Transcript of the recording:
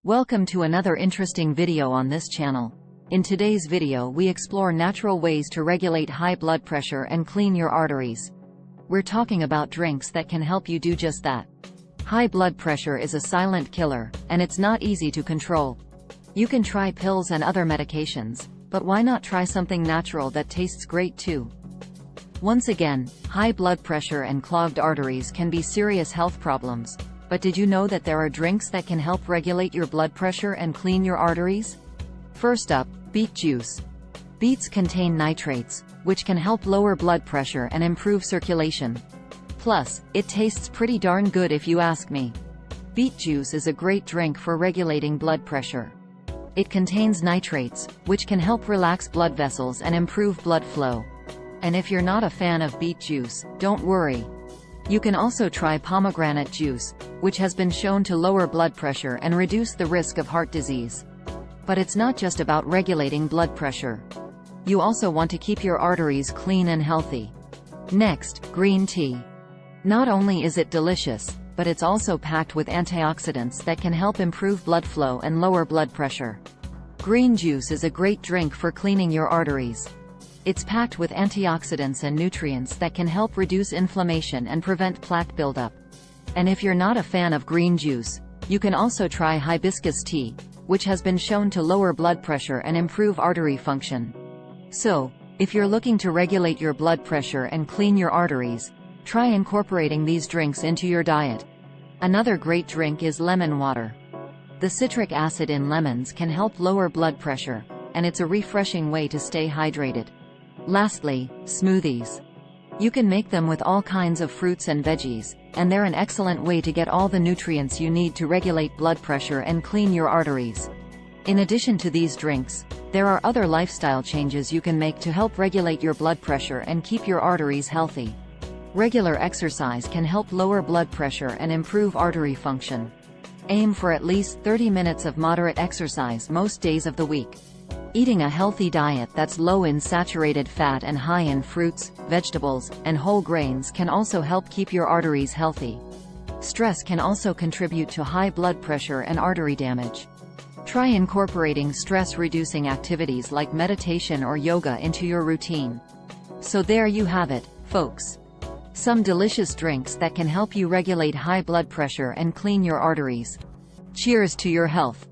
Welcome to another interesting video on this channel. In today's video we explore natural ways to regulate high blood pressure and clean your arteries. We're talking about drinks that can help you do just that. High blood pressure is a silent killer, and it's not easy to control. You can try pills and other medications, but why not try something natural that tastes great too? Once again, high blood pressure and clogged arteries can be serious health problems. But did you know that there are drinks that can help regulate your blood pressure and clean your arteries? First up, beet juice. Beets contain nitrates, which can help lower blood pressure and improve circulation. Plus, it tastes pretty darn good if you ask me. Beet juice is a great drink for regulating blood pressure. It contains nitrates, which can help relax blood vessels and improve blood flow. And if you're not a fan of beet juice, don't worry. You can also try pomegranate juice, which has been shown to lower blood pressure and reduce the risk of heart disease. But it's not just about regulating blood pressure. You also want to keep your arteries clean and healthy. Next, green tea. Not only is it delicious, but it's also packed with antioxidants that can help improve blood flow and lower blood pressure. Green juice is a great drink for cleaning your arteries. It's packed with antioxidants and nutrients that can help reduce inflammation and prevent plaque buildup. And if you're not a fan of green juice, you can also try hibiscus tea, which has been shown to lower blood pressure and improve artery function. So, if you're looking to regulate your blood pressure and clean your arteries, try incorporating these drinks into your diet. Another great drink is lemon water. The citric acid in lemons can help lower blood pressure, and it's a refreshing way to stay hydrated. Lastly, smoothies. You can make them with all kinds of fruits and veggies, and they're an excellent way to get all the nutrients you need to regulate blood pressure and clean your arteries. In addition to these drinks, there are other lifestyle changes you can make to help regulate your blood pressure and keep your arteries healthy. Regular exercise can help lower blood pressure and improve artery function. Aim for at least 30 minutes of moderate exercise most days of the week. Eating a healthy diet that's low in saturated fat and high in fruits, vegetables, and whole grains can also help keep your arteries healthy. Stress can also contribute to high blood pressure and artery damage. Try incorporating stress-reducing activities like meditation or yoga into your routine. So there you have it, folks. Some delicious drinks that can help you regulate high blood pressure and clean your arteries. Cheers to your health.